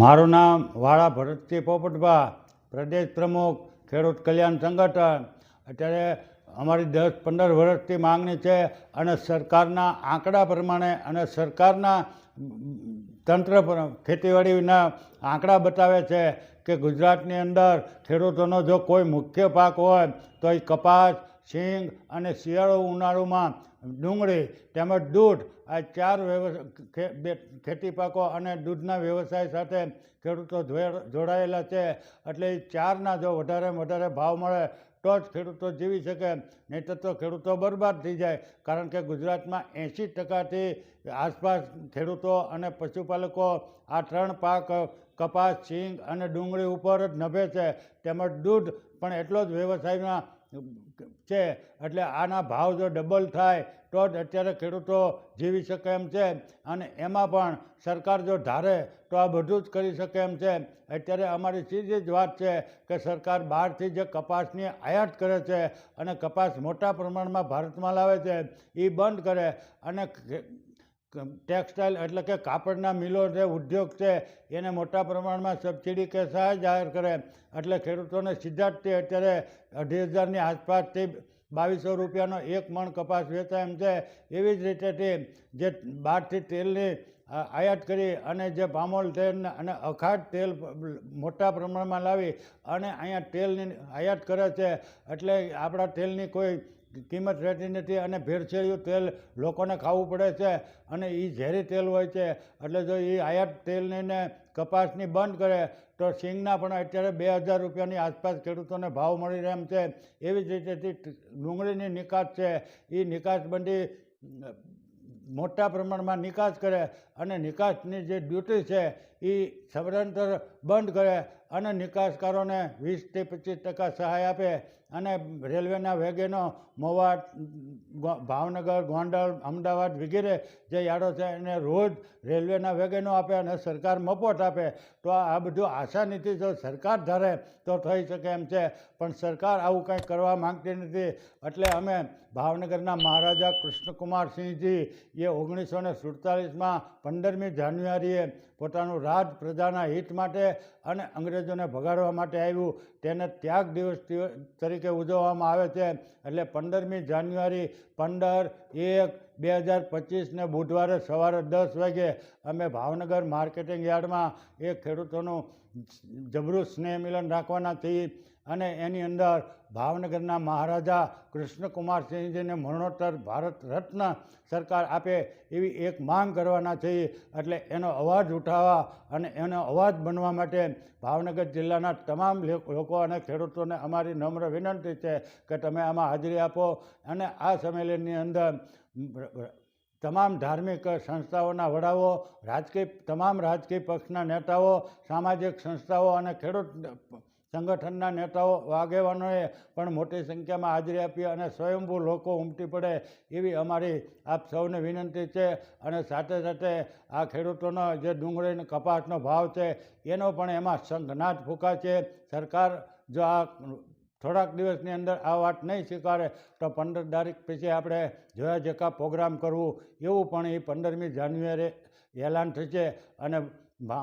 મારું નામ વાળા ભરતસિંહ પોપટભા, પ્રદેશ પ્રમુખ ખેડૂત કલ્યાણ સંગઠન. અત્યારે અમારી 10-15 વર્ષથી માગણી છે અને સરકારના આંકડા પ્રમાણે અને સરકારના તંત્ર ખેતીવાડીના આંકડા બતાવે છે કે ગુજરાતની અંદર ખેડૂતોનો જો કોઈ મુખ્ય પાક હોય તો એ કપાસ, સિંગ અને શિયાળુ ઉનાળુમાં ડુંગળી તેમજ દૂધ, આ 4 ખેતી પાકો અને દૂધના વ્યવસાય સાથે ખેડૂતો જોડાયેલા છે. એટલે એ 4ના જો વધારેમાં વધારે ભાવ મળે તો જ ખેડૂતો જીવી શકે, નહીંતર તો ખેડૂતો બરબાદ થઈ જાય. કારણ કે ગુજરાતમાં 80%થી આસપાસ ખેડૂતો અને પશુપાલકો આ 3 પાક કપાસ, સિંગ અને ડુંગળી ઉપર જ નભે છે. તેમજ દૂધ પણ એટલો જ વ્યવસાયમાં છે. એટલે આના ભાવ જો ડબલ થાય તો જ અત્યારે ખેડૂતો જીવી શકે એમ છે. અને એમાં પણ સરકાર જો ધારે તો આ બધું જ કરી શકે એમ છે. અત્યારે અમારી સીધી જ વાત છે કે સરકાર બહારથી જે કપાસની આયાત કરે છે અને કપાસ મોટા પ્રમાણમાં ભારતમાં લાવે છે એ બંધ કરે અને ટેક્સટાઇલ એટલે કે કાપડના મિલો છે, ઉદ્યોગ છે, એને મોટા પ્રમાણમાં સબસિડી કે સહાય જાહેર કરે. એટલે ખેડૂતોને સીધા જ તે અત્યારે 2,500ની આસપાસથી 2,200 રૂપિયાનો 1 મણ કપાસ વેચાય એમ છે. એવી જ રીતે તે જે બહારથી તેલની આયાત કરી અને જે પામોલ તેલ અને અખાડ તેલ મોટા પ્રમાણમાં લાવી અને અહીંયા તેલની આયાત કરે છે. એટલે આપણા તેલની કોઈ કિંમત રહેતી નથી અને ભેળસેળિયું તેલ લોકોને ખાવું પડે છે અને એ ઝેરી તેલ હોય છે. એટલે જો એ આયાત તેલની ને કપાસની બંધ કરે તો સિંગના પણ અત્યારે 2,000 રૂપિયાની આસપાસ ખેડૂતોને ભાવ મળી રહે એમ છે. એવી જ રીતે ડુંગળીની નિકાસ છે, એ નિકાસબંધી મોટા પ્રમાણમાં નિકાસ કરે અને નિકાસની જે ડ્યુટી છે એ સદંતર બંધ કરે અને નિકાસકારોને 20થી 25% સહાય આપે. અને રેલવેના વેગેનો મહુવા, ભાવનગર, ગોંડલ, અમદાવાદ વગેરે જે યાર્ડો છે એને રોજ રેલવેના વેગેનો આપે અને સરકાર મફત આપે. તો આ બધું આસાનીથી જો સરકાર ધારે તો થઈ શકે એમ છે, પણ સરકાર આવું કંઈ કરવા માંગતી નથી. એટલે અમે ભાવનગરના મહારાજા કૃષ્ણકુમારસિંહજી એ 1947માં 15મી જાન્યુઆરીએ પોતાનું રાજ પ્રજાના હિત માટે અને અંગ્રેજોને ભગાડવા માટે આવ્યું, તેને ત્યાગ દિવસ તરીકે ઉજવવામાં આવે છે. એટલે 15મી જાન્યુઆરી 15/1/2025ને બુધવારે સવારે 10 વાગે અમે ભાવનગર માર્કેટિંગ યાર્ડમાં એ ખેડૂતોનું જબરું સ્નેહ મિલન રાખવાના છીએ અને એની અંદર ભાવનગરના મહારાજા કૃષ્ણકુમારસિંહજીને મરણોત્તર ભારત રત્ન સરકાર આપે એવી એક માંગ કરવાના છીએ. એટલે એનો અવાજ ઉઠાવવા અને એનો અવાજ બનવા માટે ભાવનગર જિલ્લાના તમામ લોકો અને ખેડૂતોને અમારી નમ્ર વિનંતી છે કે તમે આમાં હાજરી આપો. અને આ સંમેલનની અંદર તમામ ધાર્મિક સંસ્થાઓના વડાઓ, તમામ રાજકીય પક્ષના નેતાઓ, સામાજિક સંસ્થાઓ અને ખેડૂત સંગઠનના નેતાઓ, આગેવાનોએ પણ મોટી સંખ્યામાં હાજરી આપી અને સ્વયંભૂ લોકો ઉમટી પડે એવી અમારી આપ સૌને વિનંતી છે. અને સાથે સાથે આ ખેડૂતોનો જે ડુંગળી અને કપાસનો ભાવ છે એનો પણ એમાં શંખનાદ ફૂંકાય છે. સરકાર જો આ થોડાક દિવસની અંદર આ વાત નહીં સ્વીકારે તો 15 તારીખ પછી આપણે જોયા જકા પ્રોગ્રામ કરવું એવું પણ એ 15મી જાન્યુઆરીએ એલાન થશે. અને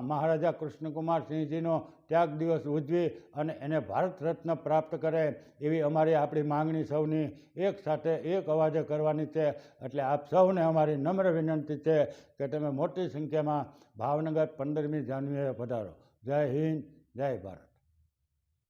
મહારાજા કૃષ્ણકુમારસિંહજીનો ત્યાગ દિવસ ઉજવી અને એને ભારત રત્ન પ્રાપ્ત કરે એવી આપણી માંગણી સૌની એક સાથે એક અવાજે કરવાની છે. એટલે આપ સૌને અમારી નમ્ર વિનંતી છે કે તમે મોટી સંખ્યામાં ભાવનગર 15મી જાન્યુઆરીએ પધારો. જય હિન્દ, જય ભારત.